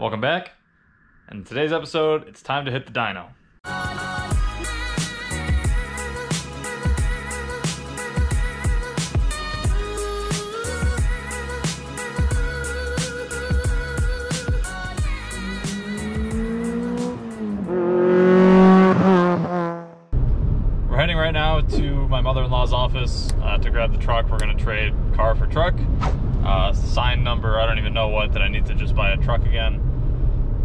Welcome back. In today's episode, it's time to hit the dyno. We're heading right now to my mother-in-law's office to grab the truck. We're going to trade car for truck. Sign number, I don't even know what, that I need to just buy a truck again.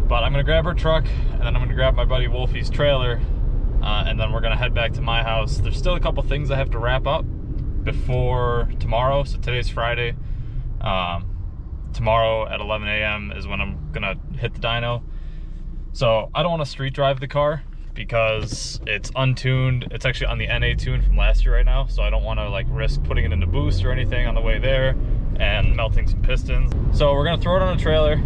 But I'm going to grab her truck, and then I'm going to grab my buddy Wolfie's trailer, and then we're going to head back to my house. There's still a couple things I have to wrap up before tomorrow. So today's Friday. Tomorrow at 11 a.m. is when I'm going to hit the dyno. So I don't want to street drive the car because it's untuned. It's actually on the NA tune from last year right now, so I don't want to like risk putting it into boost or anything on the way there and melting some pistons. So we're gonna throw it on a trailer,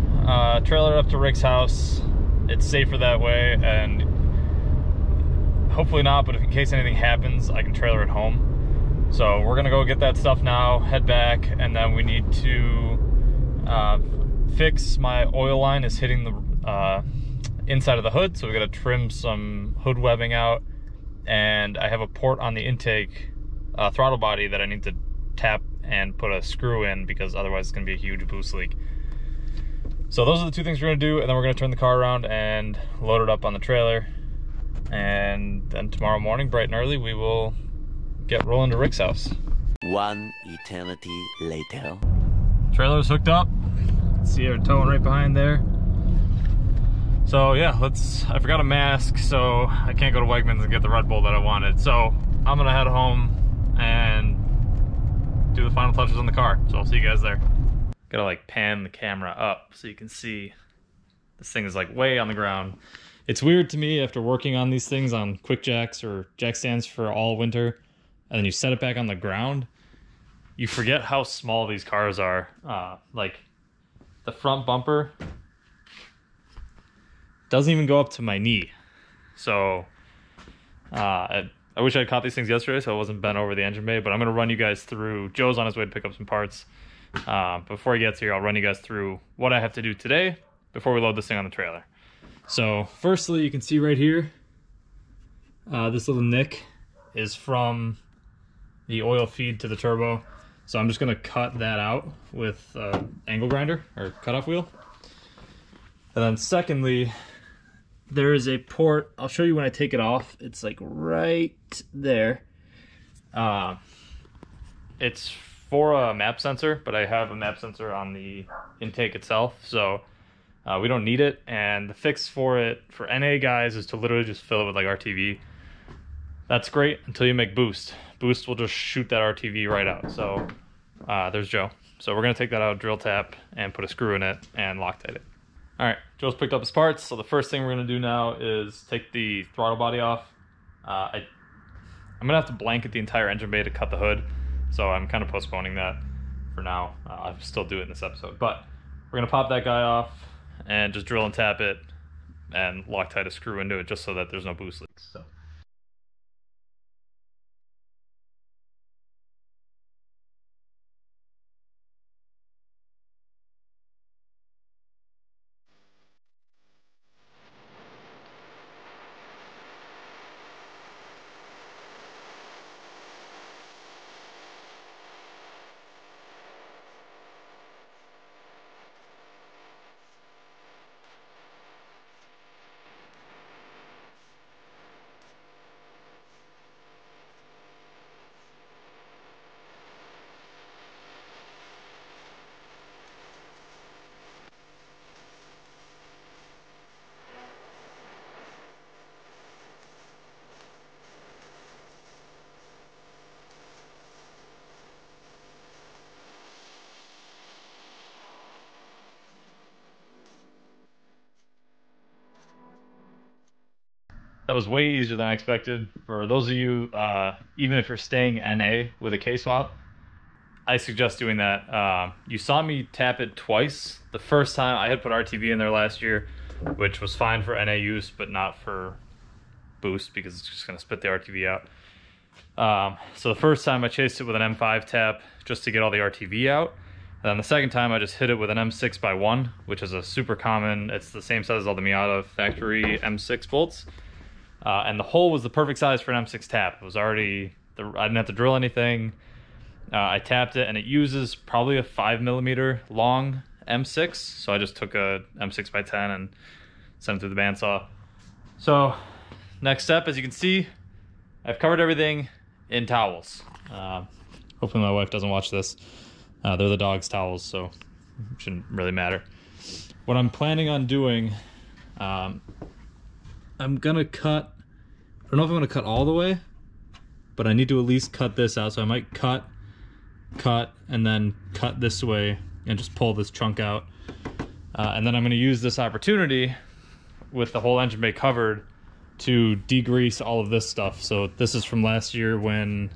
trailer it up to Rick's house. It's safer that way, and hopefully not, but if in case anything happens, I can trailer it home. So we're gonna go get that stuff now, head back, and then we need to fix my oil line is hitting the inside of the hood, so we gotta trim some hood webbing out, and I have a port on the intake throttle body that I need to tap and put a screw in because otherwise it's gonna be a huge boost leak. So those are the two things we're gonna do, and then we're gonna turn the car around and load it up on the trailer, and then tomorrow morning, bright and early, we will get rolling to Rick's house. One eternity later. Trailer's hooked up. See her towing right behind there. So yeah, I forgot a mask, so I can't go to Wegmans and get the Red Bull that I wanted. So I'm gonna head home and do the final touches on the car. So I'll see you guys there. Gotta like pan the camera up so you can see this thing is like way on the ground. It's weird to me after working on these things on quick jacks or jack stands for all winter, and then you set it back on the ground, you forget how small these cars are. Like the front bumper doesn't even go up to my knee. So I wish I had caught these things yesterday so I wasn't bent over the engine bay, but I'm going to run you guys through. Joe's on his way to pick up some parts. Before he gets here, I'll run you guys through what I have to do today before we load this thing on the trailer. So firstly, you can see right here, this little nick is from the oil feed to the turbo. So I'm just going to cut that out with angle grinder or cutoff wheel. And then secondly, there is a port. I'll show you when I take it off. It's like right there. It's for a map sensor, but I have a map sensor on the intake itself, so we don't need it. And the fix for it for NA guys is to literally just fill it with like RTV. That's great until you make boost. Boost will just shoot that RTV right out. So there's Joe. So we're gonna take that out, drill tap, and put a screw in it and Loctite it. All right, Joe's picked up his parts, so the first thing we're gonna do now is take the throttle body off. I'm gonna have to blanket the entire engine bay to cut the hood, so I'm kind of postponing that for now. I'll still do it in this episode, but we're gonna pop that guy off and just drill and tap it and Loctite a screw into it just so that there's no boost leaks. So. That was way easier than I expected. For those of you, even if you're staying NA with a K-swap, I suggest doing that. You saw me tap it twice. The first time I had put RTV in there last year, which was fine for NA use, but not for boost because it's just going to spit the RTV out. So the first time I chased it with an M5 tap just to get all the RTV out. Then the second time I just hit it with an M6x1, which is a super common, it's the same size as all the Miata factory M6 bolts. And the hole was the perfect size for an M6 tap. It was already, I didn't have to drill anything. I tapped it and it uses probably a 5mm long M6. So I just took a M6x10 and sent it through the bandsaw. So next step, as you can see, I've covered everything in towels. Hopefully my wife doesn't watch this. They're the dog's towels, so it shouldn't really matter. What I'm planning on doing, I'm gonna cut, I don't know if I'm gonna cut all the way, but I need to at least cut this out. So I might cut, and then cut this way and just pull this chunk out. And then I'm gonna use this opportunity with the whole engine bay covered to degrease all of this stuff. So this is from last year when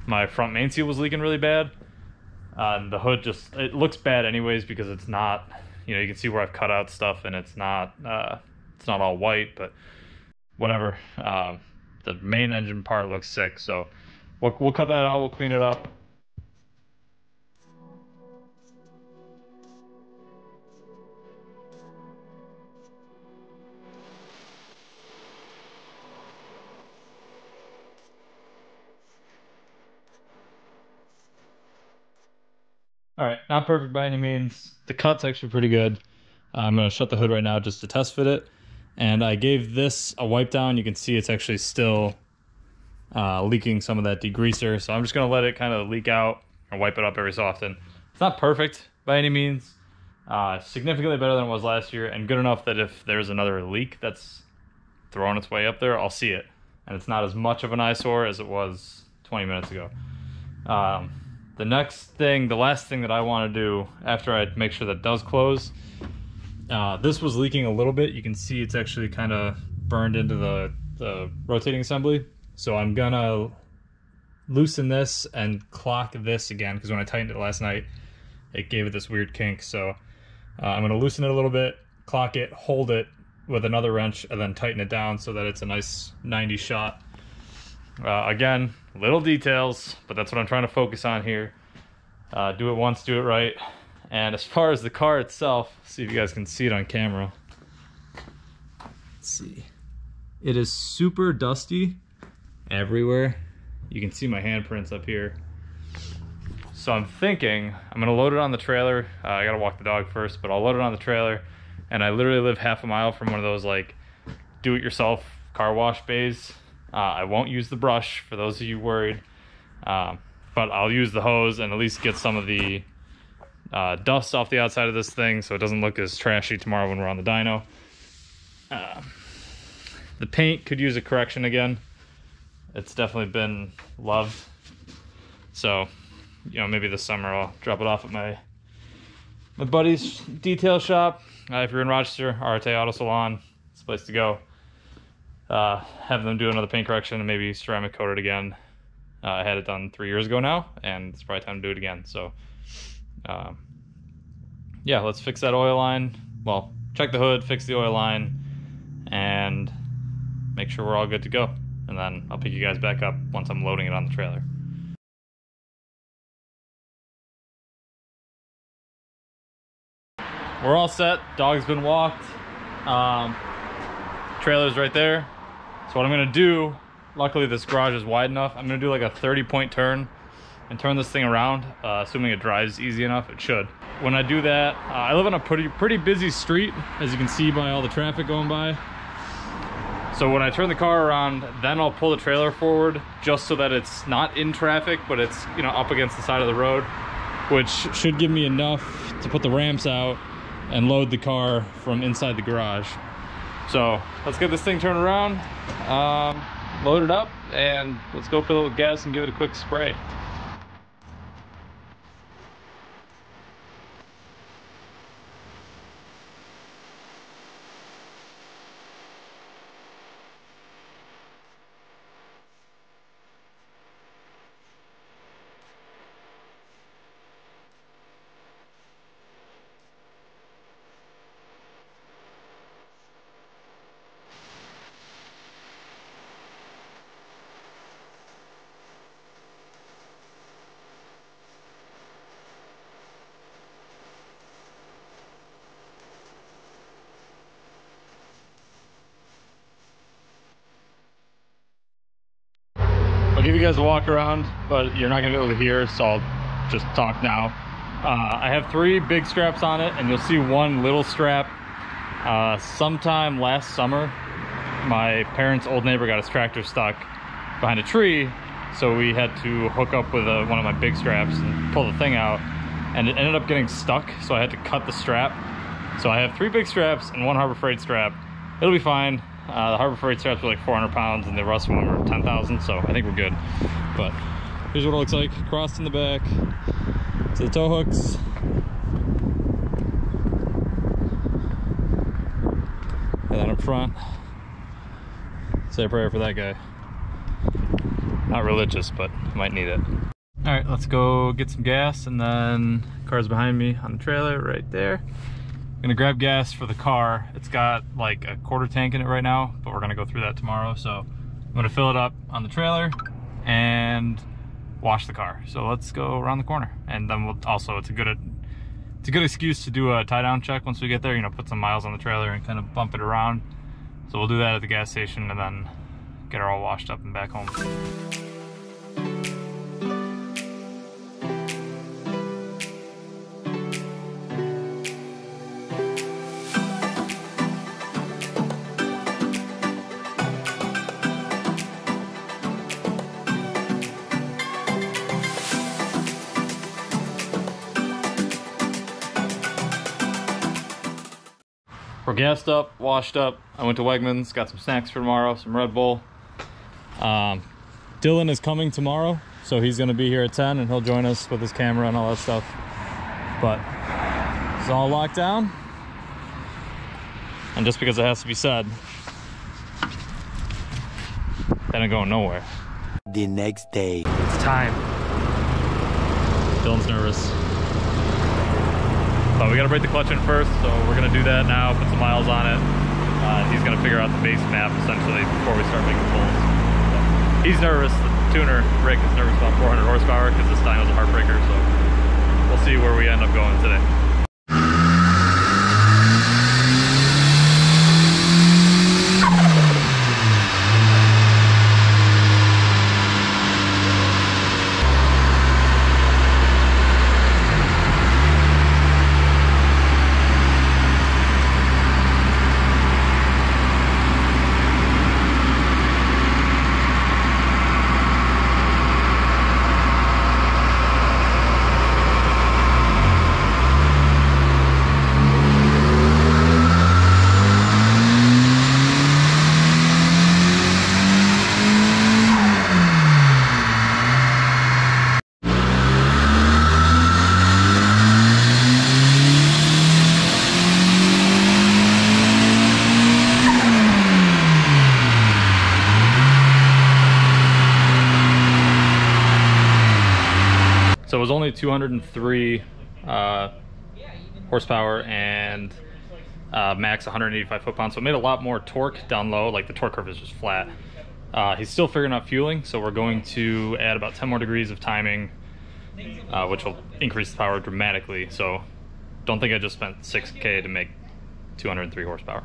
my front main seal was leaking really bad. And the hood just, it looks bad anyways because it's not, you know, you can see where I've cut out stuff and it's not all white, but whatever. The main engine part looks sick, so we'll cut that out, we'll clean it up. All right, not perfect by any means. The cut's actually pretty good. I'm gonna shut the hood right now just to test fit it. And I gave this a wipe down. You can see it's actually still leaking some of that degreaser. So I'm just gonna let it kind of leak out and wipe it up every so often. It's not perfect by any means. Significantly better than it was last year, and good enough that if there's another leak that's throwing its way up there, I'll see it. And it's not as much of an eyesore as it was 20 minutes ago. The last thing that I want to do after I make sure that does close, this was leaking a little bit. You can see it's actually kind of burned into the rotating assembly. So I'm gonna loosen this and clock this again, because when I tightened it last night, it gave it this weird kink. So I'm gonna loosen it a little bit, clock it, hold it with another wrench, and then tighten it down so that it's a nice 90 shot. Again, little details, but that's what I'm trying to focus on here. Do it once, do it right. And as far as the car itself, see if you guys can see it on camera. Let's see. It is super dusty everywhere. You can see my handprints up here. So I'm thinking I'm gonna load it on the trailer. I gotta walk the dog first, but I'll load it on the trailer. And I literally live half a mile from one of those like do-it-yourself car wash bays. I won't use the brush for those of you worried, but I'll use the hose and at least get some of the dust off the outside of this thing so it doesn't look as trashy tomorrow when we're on the dyno. The paint could use a correction again. It's definitely been loved. So, you know, maybe this summer I'll drop it off at my buddy's detail shop. If you're in Rochester, Arte Auto Salon, it's the place to go. Have them do another paint correction and maybe ceramic coat it again. I had it done 3 years ago now, and it's probably time to do it again. So, yeah, let's fix that oil line. Well, check the hood, fix the oil line, and make sure we're all good to go. And then I'll pick you guys back up once I'm loading it on the trailer. We're all set. Dog's been walked. Trailer's right there. So what I'm gonna do, luckily this garage is wide enough, I'm gonna do like a 30-point turn and turn this thing around, assuming it drives easy enough. It should. When I do that, I live on a pretty busy street, as you can see by all the traffic going by. So when I turn the car around, then I'll pull the trailer forward just so that it's not in traffic, but it's, you know, up against the side of the road, which should give me enough to put the ramps out and load the car from inside the garage. So let's get this thing turned around, load it up, and let's go for a little gas and give it a quick spray. give you guys a walk around, but you're not gonna be able to hear, so I'll just talk now. I have 3 big straps on it, and you'll see 1 little strap. Sometime last summer, my parents' old neighbor got his tractor stuck behind a tree, so we had to hook up with one of my big straps and pull the thing out, and it ended up getting stuck, so I had to cut the strap. So I have 3 big straps and 1 Harbor Freight strap. It'll be fine. The Harbor Freight straps are like 400 pounds and the rest of them are 10,000, so I think we're good. But here's what it looks like. Crossed in the back to the tow hooks. And then up front, say a prayer for that guy. Not religious, but might need it. All right, let's go get some gas, and then car's behind me on the trailer right there. I'm gonna grab gas for the car. It's got like a 1/4 tank in it right now, but we're gonna go through that tomorrow. So I'm gonna fill it up on the trailer and wash the car. So let's go around the corner, and then we'll also, it's a good excuse to do a tie down check once we get there. You know, put some miles on the trailer and kind of bump it around. So we'll do that at the gas station and then get her all washed up and back home. We're gassed up, washed up. I went to Wegmans, got some snacks for tomorrow, some Red Bull. Dylan is coming tomorrow, so he's gonna be here at 10 and he'll join us with his camera and all that stuff. But it's all locked down. And just because it has to be said, that ain't going nowhere. The next day. It's time. Dylan's nervous. But we gotta break the clutch in first, so we're gonna do that now, put some miles on it. He's gonna figure out the base map essentially before we start making pulls. So he's nervous, the tuner, Rick, is nervous about 400 horsepower because this dyno's a heartbreaker, so we'll see where we end up going today. So it was only 203 horsepower and max 185 foot-pounds. So it made a lot more torque down low, like the torque curve is just flat. He's still figuring out fueling, so we're going to add about 10 more degrees of timing, which will increase the power dramatically. So don't think I just spent 6K to make 203 horsepower.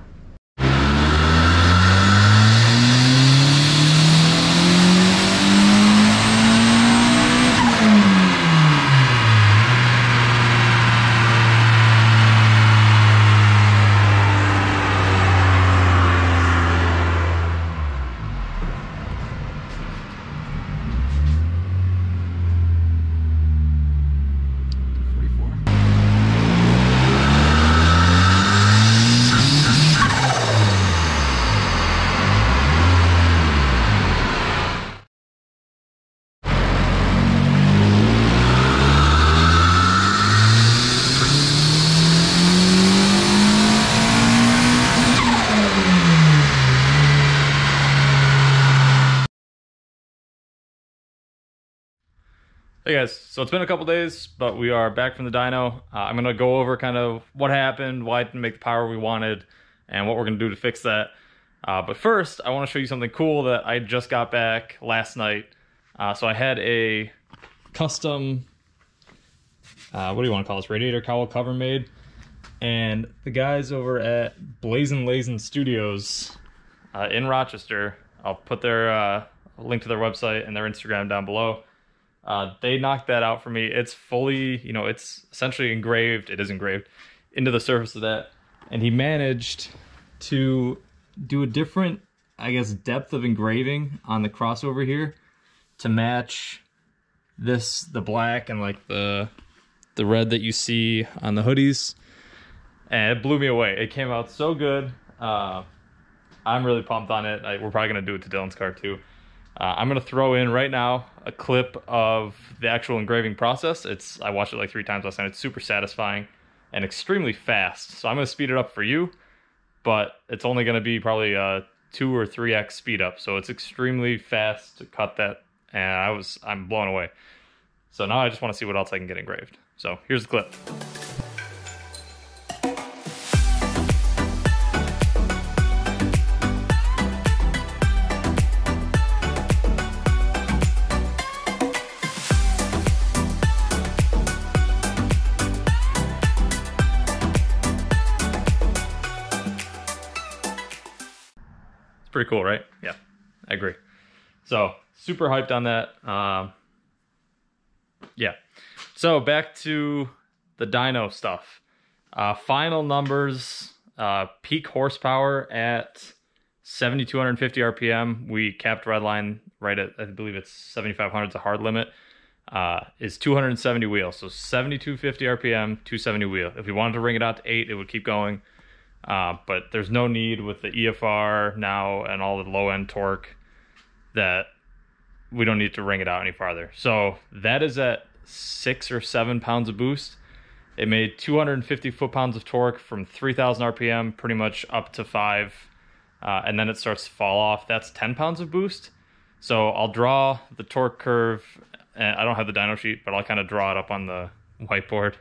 Hey guys, so it's been a couple days, but we are back from the dyno. I'm gonna go over kind of what happened, why it didn't make the power we wanted, and what we're gonna do to fix that. But first, I wanna show you something cool that I just got back last night. So I had a custom, what do you wanna call this, radiator cowl cover made. And the guys over at BlazinLazin Studios in Rochester, I'll put their I'll link to their website and their Instagram down below. They knocked that out for me. It's fully, you know, it's essentially engraved. It is engraved into the surface of that. And he managed to do a different, I guess, depth of engraving on the crossover here to match this, the black and like the red that you see on the hoodies. And it blew me away. It came out so good. I'm really pumped on it. We're probably going to do it to Dylan's car too. I'm going to throw in right now a clip of the actual engraving process. I watched it like 3 times last night. It's super satisfying and extremely fast. So I'm going to speed it up for you, but it's only going to be probably a 2 or 3x speed up. So it's extremely fast to cut that, and I'm blown away. So now I just want to see what else I can get engraved. So here's the clip. Pretty cool, right? Yeah, I agree. So super hyped on that. Yeah. So back to the dyno stuff. Final numbers, peak horsepower at 7,250 RPM. We capped redline right at, I believe it's 7,500 is a hard limit. Is 270 wheel. So 7,250 RPM, 270 wheel. If we wanted to ring it out to 8, it would keep going. But there's no need with the EFR now and all the low-end torque that we don't need to ring it out any farther. So that is at 6 or 7 pounds of boost. It made 250 foot-pounds of torque from 3,000 RPM pretty much up to 5, and then it starts to fall off. That's 10 pounds of boost. So I'll draw the torque curve, and I don't have the dyno sheet, but I'll kind of draw it up on the whiteboard.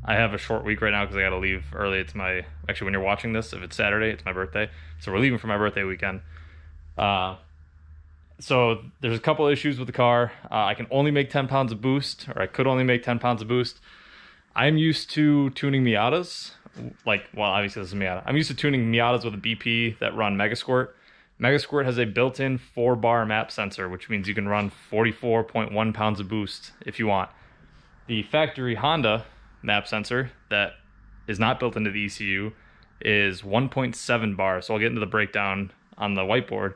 I have a short week right now because I got to leave early. It's actually when you're watching this, if it's Saturday, it's my birthday. So we're leaving for my birthday weekend. So there's a couple issues with the car. I can only make 10 pounds of boost, or I could only make 10 pounds of boost. I'm used to tuning Miatas. Well, obviously this is Miata. I'm used to tuning Miatas with a BP that run Megasquirt. Megasquirt has a built-in 4-bar map sensor, which means you can run 44.1 pounds of boost if you want. The factory Honda map sensor that is not built into the ECU is 1.7 bar. So I'll get into the breakdown on the whiteboard.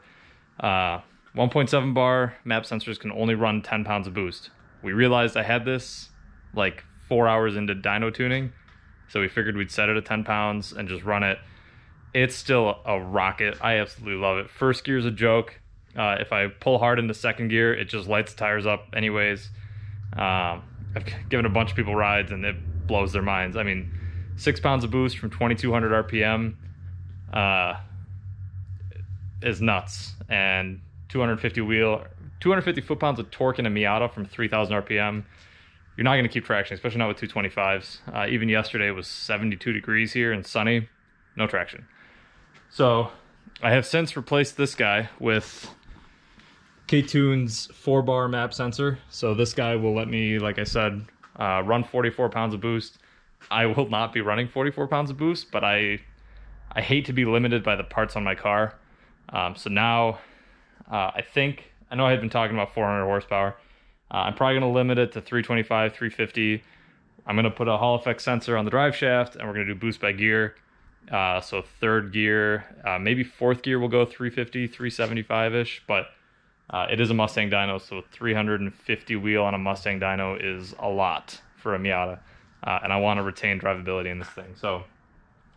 1.7 bar map sensors can only run 10 pounds of boost. We realized I had this like 4 hours into dyno tuning, so we figured we'd set it at 10 pounds and just run it. It's still a rocket. I absolutely love it. First gear's a joke. If I pull hard into second gear, it just lights the tires up anyways. I've given a bunch of people rides and it blows their minds. I mean, 6 pounds of boost from 2,200 RPM is nuts. And 250 foot-pounds of torque in a Miata from 3,000 RPM. You're not going to keep traction, especially not with 225s. Even yesterday it was 72 degrees here and sunny. No traction. So I have since replaced this guy with K-Tune's 4-bar map sensor. So this guy will let me, like I said, run 44 pounds of boost. I will not be running 44 pounds of boost, but I hate to be limited by the parts on my car. So now I know I had been talking about 400 horsepower. I'm probably going to limit it to 325, 350. I'm going to put a Hall effect sensor on the drive shaft, and we're going to do boost by gear. So third gear, maybe fourth gear will go 350, 375-ish, but it is a Mustang dyno, so 350 wheel on a Mustang dyno is a lot for a Miata. And I want to retain drivability in this thing. So,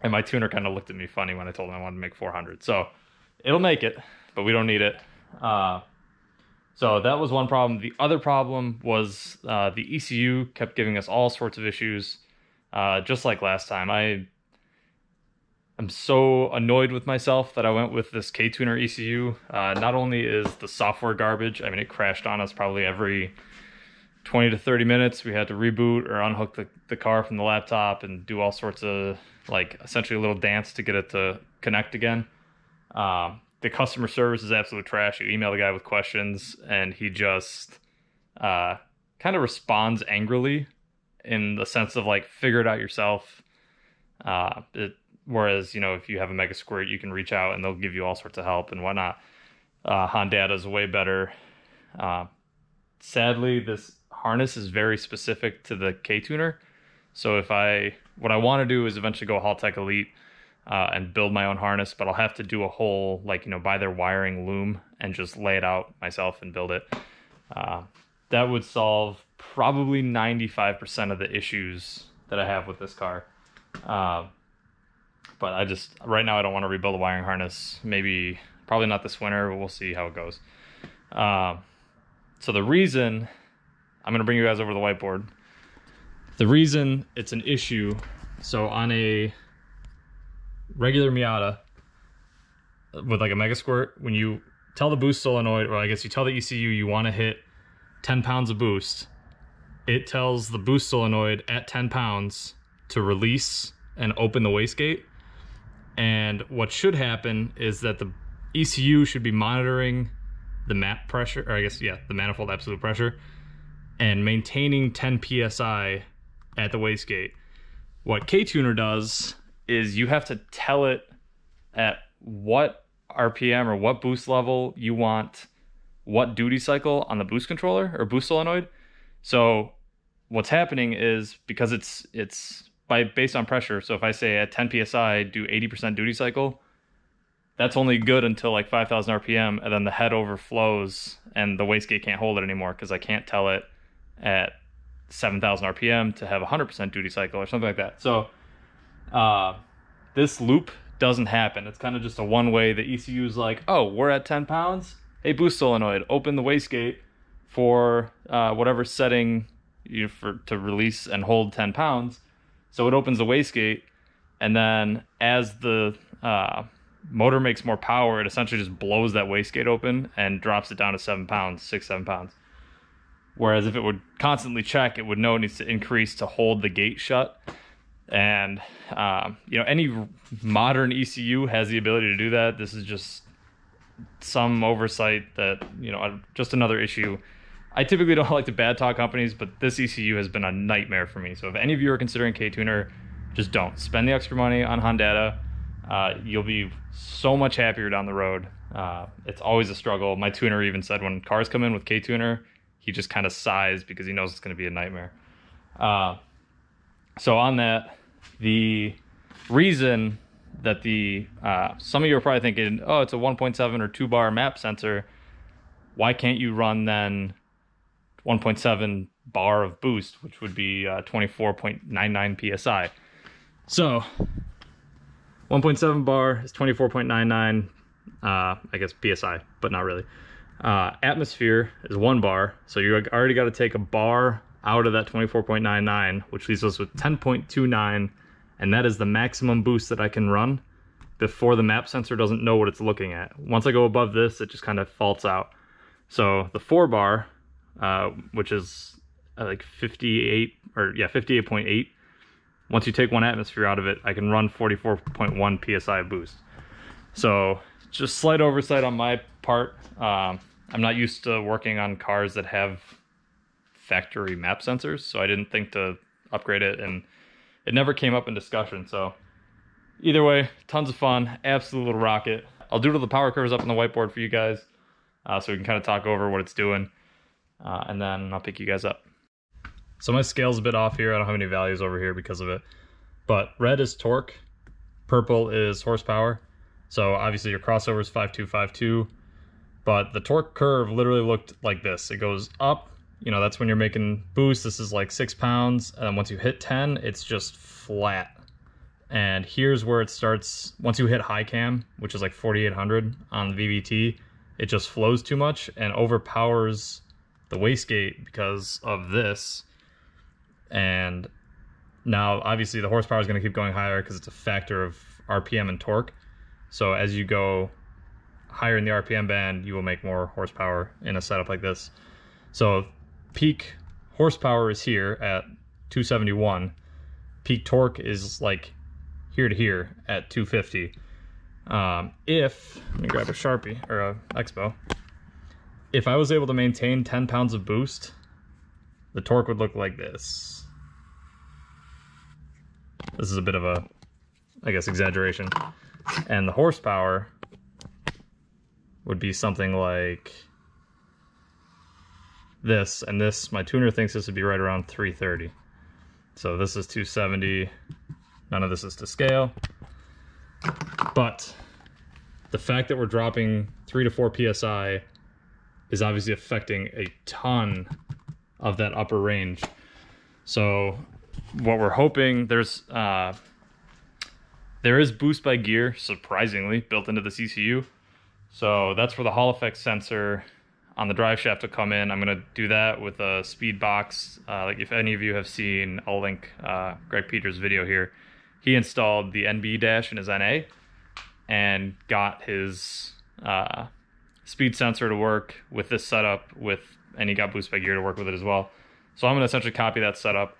and my tuner kind of looked at me funny when I told him I wanted to make 400. So it'll make it, but we don't need it. So that was one problem. The other problem was the ECU kept giving us all sorts of issues, just like last time. I'm so annoyed with myself that I went with this K-Tuner ECU. Not only is the software garbage, I mean, it crashed on us probably every 20 to 30 minutes. We had to reboot or unhook the car from the laptop and do all sorts of, like, essentially a little dance to get it to connect again. The customer service is absolute trash. You email the guy with questions, and he just kind of responds angrily in the sense of, like, figure it out yourself. Whereas, you know, if you have a Megasquirt, you can reach out and they'll give you all sorts of help and whatnot. Honda is way better. Sadly, this harness is very specific to the K-tuner. So what I want to do is eventually go Haltech Elite and build my own harness, but I'll have to do a whole, like, buy their wiring loom and just lay it out myself and build it. That would solve probably 95% of the issues that I have with this car. But right now I don't want to rebuild a wiring harness. Probably not this winter, but we'll see how it goes. So the reason, I'm going to bring you guys over to the whiteboard. The reason it's an issue, so on a regular Miata with like a Mega Squirt, when you tell the boost solenoid, or I guess you tell the ECU you want to hit 10 pounds of boost, it tells the boost solenoid at 10 pounds to release and open the wastegate. And what should happen is that the ECU should be monitoring the MAP pressure, or I guess, yeah, the manifold absolute pressure, and maintaining 10 PSI at the wastegate. What K-tuner does is you have to tell it at what RPM or what boost level you want what duty cycle on the boost controller or boost solenoid. So what's happening is, because it's based on pressure, so if I say at 10 PSI do 80% duty cycle, that's only good until like 5,000 RPM, and then the head overflows and the wastegate can't hold it anymore because I can't tell it at 7,000 RPM to have 100% duty cycle or something like that. So this loop doesn't happen. It's kind of just a one-way. The ECU is like, oh, we're at 10 pounds. Hey, boost solenoid, open the wastegate for whatever setting to release and hold 10 pounds. So it opens the wastegate, and then as the motor makes more power, it essentially just blows that wastegate open and drops it down to 7 pounds, 7 pounds. Whereas if it would constantly check, it would know it needs to increase to hold the gate shut. And any modern ECU has the ability to do that. This is just some oversight that, just another issue. I typically don't like to bad talk companies, but this ECU has been a nightmare for me. So if any of you are considering K-tuner, just don't. Spend the extra money on Honda. You'll be so much happier down the road. It's always a struggle. My tuner even said when cars come in with K-tuner, he just kind of sighs because he knows it's going to be a nightmare. So on that, the reason that some of you are probably thinking, oh, it's a 1.7 or 2 bar map sensor. Why can't you run then 1.7 bar of boost, which would be 24.99 PSI? So 1.7 bar is 24.99, I guess PSI, but not really. Atmosphere is 1 bar, so you already got to take a bar out of that 24.99, which leaves us with 10.29, and that is the maximum boost that I can run before the map sensor doesn't know what it's looking at. Once I go above this, it just kind of faults out. So the 4 bar, which is like 58.8, once you take 1 atmosphere out of it, I can run 44.1 PSI boost. So just slight oversight on my part. I'm not used to working on cars that have factory map sensors, so I didn't think to upgrade it, and it never came up in discussion. So either way, tons of fun, absolute little rocket. I'll doodle the power curves up on the whiteboard for you guys, so we can kind of talk over what it's doing, and then I'll pick you guys up. So my scale's a bit off here. I don't have any values over here because of it, but red is torque, purple is horsepower. So obviously your crossover is 5252, but the torque curve literally looked like this. It goes up, that's when you're making boost. This is like 6 pounds, and then once you hit 10, it's just flat. And here's where it starts. Once you hit high cam, which is like 4800 on the VVT, it just flows too much and overpowers the wastegate because of this. And now obviously the horsepower is going to keep going higher because it's a factor of RPM and torque. So as you go higher in the RPM band, you will make more horsepower in a setup like this. So peak horsepower is here at 271. Peak torque is like here to here at 250. Let me grab a Sharpie or a Expo. If I was able to maintain 10 pounds of boost, the torque would look like this. This is a bit of a, I guess, exaggeration. And the horsepower would be something like this, and this, my tuner thinks this would be right around 330. So this is 270, none of this is to scale. But the fact that we're dropping 3 to 4 PSI is obviously affecting a ton of that upper range. So what we're hoping, there is boost by gear, surprisingly, built into the ECU. So that's where the Hall effect sensor on the drive shaft will come in. I'm gonna do that with a speed box. Like if any of you have seen, I'll link Greg Peters' video here. He installed the NB dash in his NA and got his speed sensor to work with this setup, and he got boost by gear to work with it as well. So I'm gonna essentially copy that setup.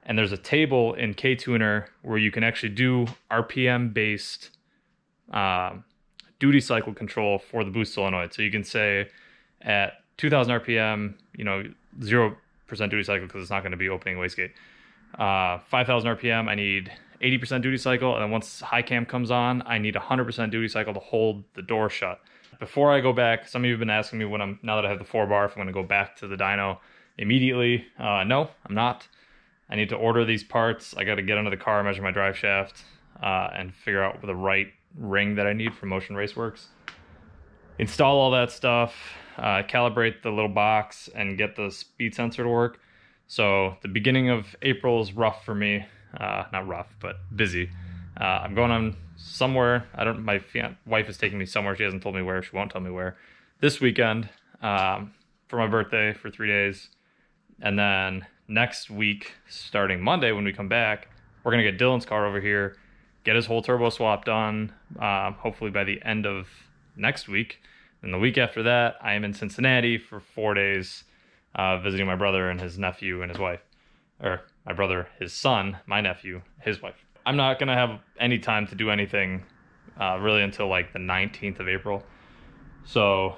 And there's a table in KTuner where you can actually do RPM based duty cycle control for the boost solenoid. So you can say at 2000 RPM, 0% duty cycle because it's not going to be opening wastegate. 5000 RPM, I need 80% duty cycle. And then once high cam comes on, I need 100% duty cycle to hold the door shut. Before I go back, some of you have been asking me now that I have the 4-bar, if I'm going to go back to the dyno immediately. No, I'm not. I need to order these parts. I got to get under the car, measure my drive shaft, and figure out the right ring that I need for Motion Raceworks. Install all that stuff, calibrate the little box, and get the speed sensor to work. So the beginning of April is rough for me. Not rough, but busy. I'm going on somewhere. My wife is taking me somewhere. She hasn't told me where. She won't tell me where. This weekend for my birthday for 3 days. And then next week, starting Monday when we come back, we're going to get Dylan's car over here, get his whole turbo swap done, hopefully by the end of next week. And the week after that, I am in Cincinnati for 4 days, visiting my brother and his nephew and his wife. Or my brother, his son, my nephew, his wife. I'm not going to have any time to do anything really until like the 19th of April. So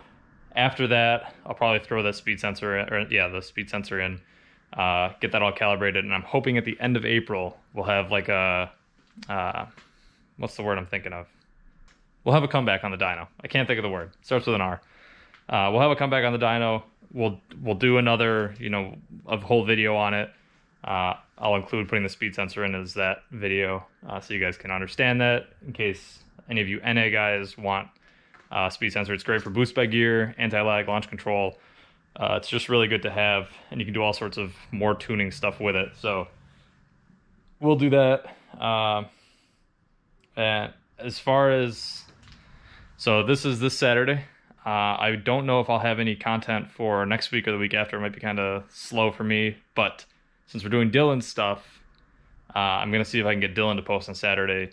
after that, I'll probably throw the speed sensor in, the speed sensor in, get that all calibrated, and I'm hoping at the end of April we'll have like a what's the word I'm thinking of? We'll have a comeback on the dyno. I can't think of the word. It starts with an R. We'll have a comeback on the dyno. We'll do another, a whole video on it. I'll include putting the speed sensor in as that video, so you guys can understand that in case any of you NA guys want speed sensor. It's great for boost by gear, anti-lag, launch control. It's just really good to have, and you can do all sorts of more tuning stuff with it. So we'll do that. And as far as, so this is this Saturday. I don't know if I'll have any content for next week or the week after. It might be kind of slow for me, but since we're doing Dylan's stuff, I'm going to see if I can get Dylan to post on Saturday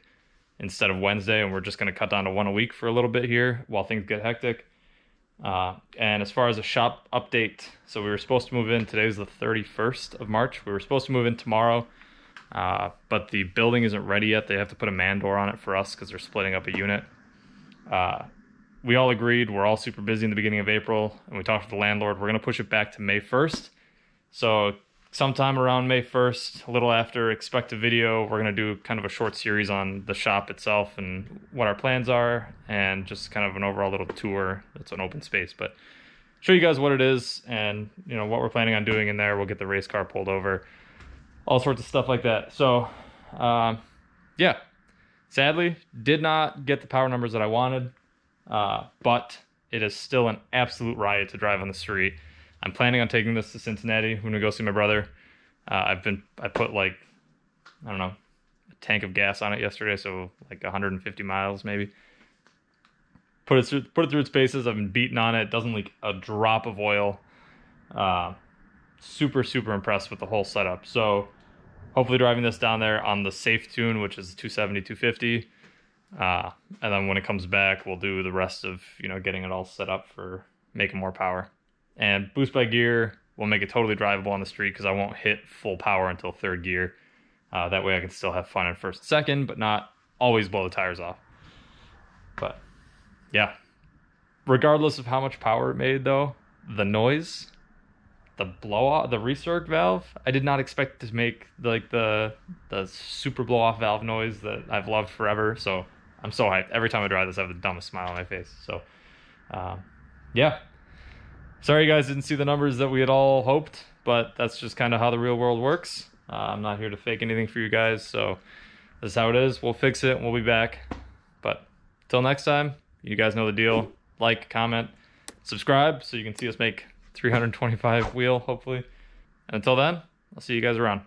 instead of Wednesday, and we're just going to cut down to one a week for a little bit here while things get hectic. And as far as a shop update, so we were supposed to move in, today's the 31st of March. We were supposed to move in tomorrow, but the building isn't ready yet. They have to put a man door on it for us because they're splitting up a unit. We all agreed, we're all super busy in the beginning of April, and we talked to the landlord. We're going to push it back to May 1st. So sometime around May 1st, a little after, expect a video. We're going to do kind of a short series on the shop itself and what our plans are, and just kind of an overall little tour. It's an open space, but show you guys what it is and what we're planning on doing in there. We'll get the race car pulled over, all sorts of stuff like that. So yeah, sadly did not get the power numbers that I wanted, but it is still an absolute riot to drive on the street. I'm planning on taking this to Cincinnati when we go see my brother. I put like, I don't know, a tank of gas on it yesterday, so like 150 miles maybe. Put it through its paces. I've been beating on it. It doesn't leak a drop of oil. Super, super impressed with the whole setup. So hopefully driving this down there on the safe tune, which is 270, 250. And then when it comes back, we'll do the rest of, getting it all set up for making more power. And boost by gear will make it totally drivable on the street because I won't hit full power until third gear. That way I can still have fun in first and second, but not always blow the tires off. But yeah, regardless of how much power it made though, the noise, the blow off, the recirc valve, I did not expect it to make like the super blow off valve noise that I've loved forever. So I'm so hyped. Every time I drive this, I have the dumbest smile on my face. So Yeah. Sorry you guys didn't see the numbers that we had all hoped, but that's just kind of how the real world works. I'm not here to fake anything for you guys, so this is how it is. We'll fix it and we'll be back. But till next time, you guys know the deal. Like, comment, subscribe so you can see us make 325 wheel, hopefully. And until then, I'll see you guys around.